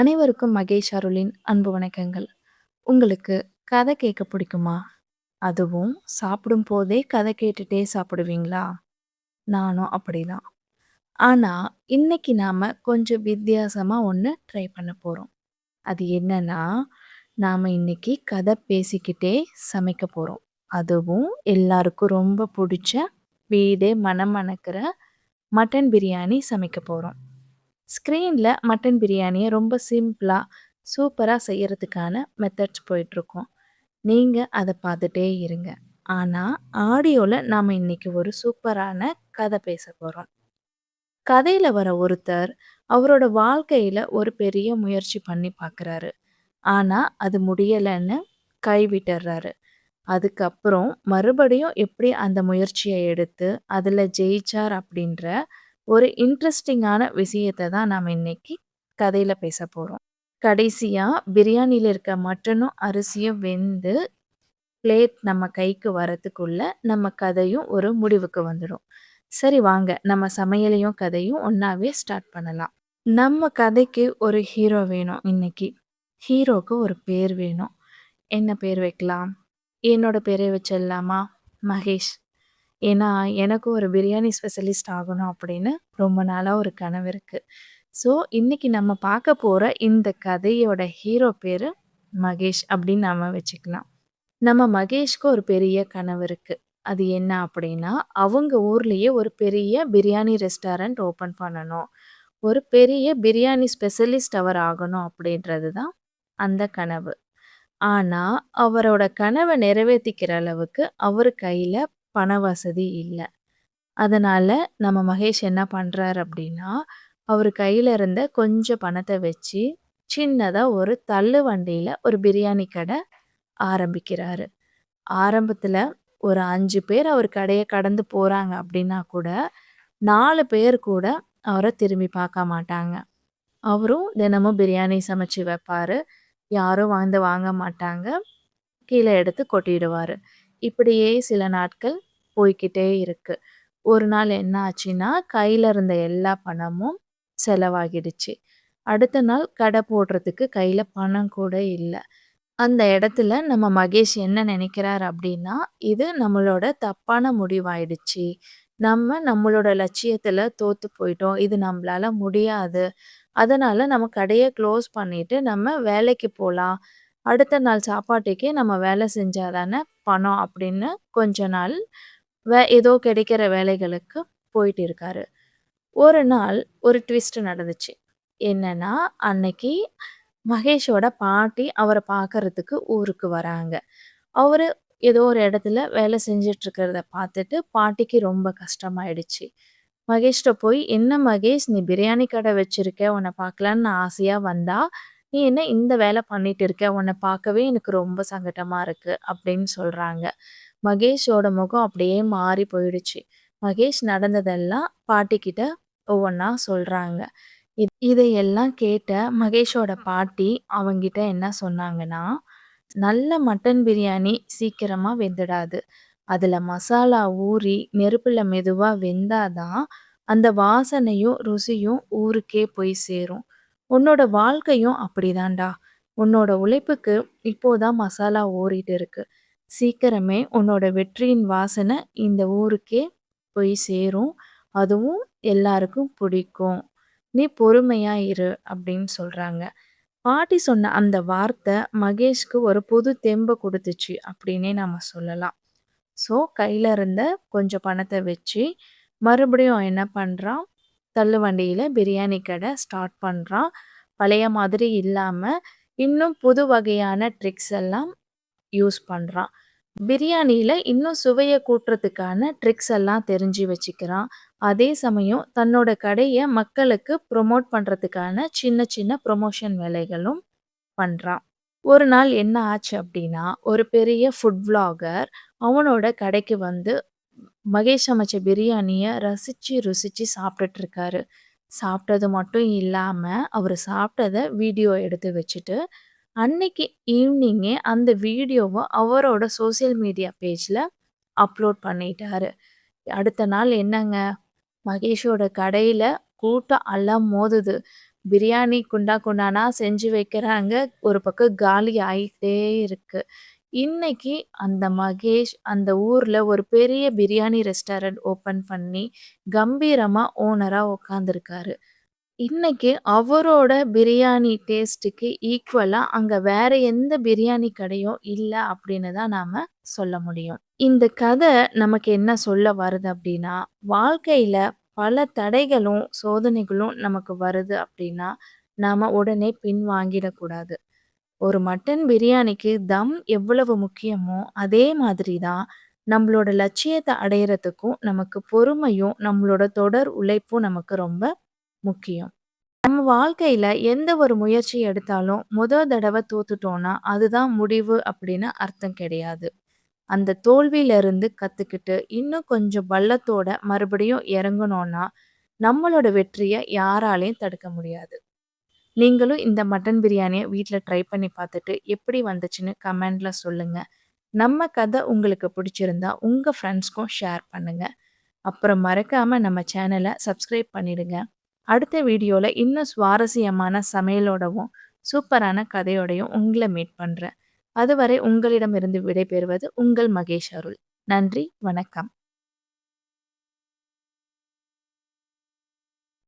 அனைவருக்கும் மகேஷ் அருளின் அன்பு வணக்கங்கள். உங்களுக்கு கதை கேட்க பிடிக்குமா? அதுவும் சாப்பிடும் போதே கதை கேட்டுட்டே சாப்பிடுவீங்களா? நானும் அப்படிதான். ஆனா, இன்னைக்கு நாம கொஞ்சம் வித்தியாசமா ஒண்ணு ட்ரை பண்ண போறோம். அது என்னன்னா, நாம இன்னைக்கு கதை பேசிக்கிட்டே சமைக்க போறோம். அதுவும் எல்லாருக்கும் ரொம்ப புடிச்ச வீடே மணமணக்கிற மட்டன் பிரியாணி சமைக்க போறோம். ஸ்க்ரீன்ல மட்டன் பிரியாணிய ரொம்ப சிம்பிளா, சூப்பரா செய்யறதுக்கான மெத்தட்ஸ் போயிட்டுருக்கும். நீங்க அத பார்த்துட்டே இருங்க. ஆனா, ஆடியோல நாம இன்னைக்கு ஒரு சூப்பரான கதை பேசப் போறோம். கதையில வர ஒருத்தர், அவரோட வாழ்க்கையில ஒரு பெரிய முயற்சி பண்ணி பார்க்குறாரு. ஆனா, அது முடியலன்னு கைவிட்டுர்றாரு. அதுக்கப்புறம் மறுபடியும் எப்படி அந்த முயற்சிய எடுத்து, அதுல ஜெயிச்சார் அப்படின்ற ஒரு இன்ட்ரஸ்டிங்கான விஷயத்த தான் நாம இன்னைக்கு கதையில பேசப் போறோம். கடைசியா பிரியாணில இருக்க மட்டனும், அரிசியும் வெந்து பிளேட் நம்ம கைக்கு வரதுக்குள்ள நம்ம கதையும் ஒரு முடிவுக்கு வந்துடும். சரி வாங்க, நம்ம சமையலையும் கதையும் ஒண்ணாவே ஸ்டார்ட் பண்ணலாம். நம்ம கதைக்கு ஒரு ஹீரோ வேணும் இன்னைக்கு. ஹீரோக்கு ஒரு பேர் வேணும். என்ன பேர் வைக்கலாம்? என்னோட பேரே வச்சிடலாமா? மகேஷ். ஏன்னா, எனக்கும் ஒரு பிரியாணி ஸ்பெஷலிஸ்ட் ஆகணும் அப்படின்னு ரொம்ப நாளா ஒரு கனவு இருக்கு. ஸோ, இன்னைக்கு நம்ம பார்க்க போற இந்த கதையோட ஹீரோ பேரு மகேஷ் அப்படின்னு நாம வச்சுக்கலாம். நம்ம மகேஷ்க்கு ஒரு பெரிய கனவு இருக்கு. அது என்ன அப்படின்னா, அவங்க ஊர்லயே ஒரு பெரிய பிரியாணி ரெஸ்டாரண்ட் ஓப்பன் பண்ணணும். ஒரு பெரிய பிரியாணி ஸ்பெஷலிஸ்ட் அவர் ஆகணும் அப்படின்றது தான் அந்த கனவு. ஆனா, அவரோட கனவ நிறைவேத்திக்கிற அளவுக்கு அவரு கையில பண வசதி இல்ல. அதனால நம்ம மகேஷ் என்ன பண்றாரு அப்படின்னா, அவரு கையில இருந்த கொஞ்சம் பணத்த வச்சு, சின்னதா ஒரு தள்ளு வண்டியில ஒரு பிரியாணி கடை ஆரம்பிக்கிறாரு. ஆரம்பத்துல ஒரு 5 பேர் அவர் கடைய கடந்து போறாங்க அப்படின்னா கூட, 4 பேர் கூட அவர திரும்பி பார்க்க மாட்டாங்க. அவரும் தினமும் பிரியாணி சமைச்சு வைப்பாரு. யாரும் வந்து வாங்க மாட்டாங்க. கீழ எடுத்து கொட்டிடுவாரு. இப்படியே சில நாட்கள் போய்க்கிட்டே இருக்கு. ஒரு நாள் என்ன ஆச்சுன்னா, கையில இருந்த எல்லா பணமும் செலவாகிடுச்சு. அடுத்த நாள் கடை போடுறதுக்கு கையில பணம் கூட இல்ல. அந்த இடத்துல நம்ம மகேஷ் என்ன நினைக்கிறார் அப்படின்னா, இது நம்மளோட தப்பான முடிவாயிடுச்சு. நம்ம நம்மளோட லட்சியத்துல தோத்து போயிட்டோம். இது நம்மளால முடியாது. அதனால நம்ம கடைய க்ளோஸ் பண்ணிட்டு நம்ம வேலைக்கு போலாம். அடுத்த நாள் சாப்பாட்டுக்கே நம்ம வேலை செஞ்சா தானே பணம் அப்படின்னு கொஞ்ச நாள் ஏதோ கிடைக்கிற வேலைகளுக்கு போயிட்டு இருக்காரு. ஒரு நாள் ஒரு ட்விஸ்ட் நடந்துச்சு. என்னன்னா, அன்னைக்கு மகேஷோட பாட்டி அவர பார்க்கறதுக்கு ஊருக்கு வராங்க. அவரு ஏதோ ஒரு இடத்துல வேலை செஞ்சுட்டு இருக்கிறத பார்த்துட்டு பாட்டிக்கு ரொம்ப கஷ்டமாயிடுச்சு. மகேஷ்ட்ட போய், "என்ன மகேஷ் நீ பிரியாணி கடை வச்சிருக்க. உன்ன பார்க்கலான்னு நான் ஆசையா வந்தா, நீ என்ன இந்த வேலை பண்ணிட்டு இருக்க? உன்ன பார்க்கவே எனக்கு ரொம்ப சங்கட்டமா இருக்கு." அப்படின்னு சொல்றாங்க. மகேஷோட முகம் அப்படியே மாறி போயிடுச்சு. மகேஷ் நடந்ததெல்லாம் பாட்டிக்கிட்ட ஒவ்வொன்னா சொல்றாங்க. இதையெல்லாம் கேட்ட மகேஷோட பாட்டி அவங்கிட்ட என்ன சொன்னாங்கன்னா, "நல்ல மட்டன் பிரியாணி சீக்கிரமா வெந்துடாது. அதுல மசாலா ஊறி நெருப்புல மெதுவா வெந்தா தான் அந்த வாசனையும், ருசியும் ஊருக்கே போய் சேரும். உன்னோட வாழ்க்கையும் அப்படிதான்டா. உன்னோட உழைப்புக்கு இப்போ தான் மசாலா ஊறிட்டு இருக்கு. சீக்கிரமே உன்னோட வெற்றியின் வாசனை இந்த ஊருக்கே போய் சேரும். அதுவும் எல்லாருக்கும் பிடிக்கும். நீ பொறுமையா இரு." அப்படின்னு சொல்றாங்க. பாட்டி சொன்ன அந்த வார்த்தை மகேஷ்க்கு ஒரு புது தெம்ப குடுத்துச்சு அப்படின்னே நாம சொல்லலாம். ஸோ, கையில இருந்த கொஞ்சம் பணத்த வச்சு, மறுபடியும் அவன் என்ன பண்றான், தள்ளுவண்டியில பிரியாணி கடை ஸ்டார்ட் பண்றான். பழைய மாதிரி இல்லாம, இன்னும் புது வகையான ட்ரிக்ஸ் எல்லாம் யூஸ் பண்றான். பிரியாணியில இன்னும் சுவைய கூட்டுறதுக்கான ட்ரிக்ஸ் எல்லாம் தெரிஞ்சு வச்சுக்கிறான். அதே சமயம் தன்னோட கடைய மக்களுக்கு ப்ரமோட் பண்றதுக்கான சின்ன சின்ன ப்ரமோஷன் வேலைகளும் பண்றான். ஒரு நாள் என்ன ஆச்சு அப்டின்னா, ஒரு பெரிய ஃபுட் விளாகர் அவனோட கடைக்கு வந்து மகேஷ் சமைச்ச பிரியாணிய ரசிச்சு, ருசிச்சு சாப்ட்டுட்டு இருக்காரு. சாப்ட்டது மட்டும் இல்லாம, அவரு சாப்ட்டத வீடியோ எடுத்து வச்சுட்டு, அன்னைக்கு ஈவ்னிங்கே அந்த வீடியோவ அவரோட சோசியல் மீடியா பேஜ்ல அப்லோட் பண்ணிட்டாரு. அடுத்த நாள் என்னங்க, மகேஷோட கடையில கூட்டம் அலமோதுது. பிரியாணி குண்டா குண்டானா செஞ்சு வைக்கிறாங்க. ஒரு பக்கம் காலி ஆயிட்டே இருக்கு. இன்னைக்கு அந்த மகேஷ் அந்த ஊர்ல ஒரு பெரிய பிரியாணி ரெஸ்டாரண்ட் ஓப்பன் பண்ணி, கம்பீரமா ஓனரா உட்காந்துருக்காரு. இன்னைக்கு அவரோட பிரியாணி டேஸ்ட்டுக்கு ஈக்குவலா அங்க வேற எந்த பிரியாணி கடையும் இல்ல அப்படின்னு தான் நாம சொல்ல முடியும். இந்த கதை நமக்கு என்ன சொல்ல வருது அப்படின்னா, வாழ்க்கையில பல தடைகளும், சோதனைகளும் நமக்கு வருது அப்படின்னா, நாம உடனே பின்வாங்கிடக்கூடாது. ஒரு மட்டன் பிரியாணிக்கு தம் எவ்வளவு முக்கியமோ, அதே மாதிரி தான் நம்மளோட லட்சியத்த அடையறதுக்கும் நமக்கு பொறுமையும், நம்மளோட தொடர் உழைப்பும் நமக்கு ரொம்ப முக்கியம். நம்ம வாழ்க்கையில எந்த ஒரு முயற்சி எடுத்தாலும், தடவ தோத்துட்டோம்னா, அதுதான் முடிவு அப்படின்னு அர்த்தம் கிடையாது. அந்த தோல்வியிலிருந்து கத்துக்கிட்டு, இன்னும் கொஞ்சம் பலத்தோட மறுபடியும் இறங்குனோம்னா, நம்மளோட வெற்றிய யாராலயும் தடுக்க முடியாது. நீங்களும் இந்த மட்டன் பிரியாணிய வீட்ல ட்ரை பண்ணி பார்த்துட்டு, எப்படி வந்துச்சுன்னு கமெண்ட்ல சொல்லுங்க. நம்ம கதை உங்களுக்கு பிடிச்சிருந்தா, உங்க ஃப்ரெண்ட்ஸ்க்கும் ஷேர் பண்ணுங்க. அப்புறம் மறக்காம நம்ம சேனல சப்ஸ்கிரைப் பண்ணிடுங்க. அடுத்த வீடியோல இன்னும் சுவாரஸ்யமான சமையலோடவும், சூப்பரான கதையோடையும் உங்கள மீட் பண்றேன். அதுவரை உங்களிடமிருந்து விடைபெறுவது உங்கள் மகேஷ் அருள். நன்றி, வணக்கம்.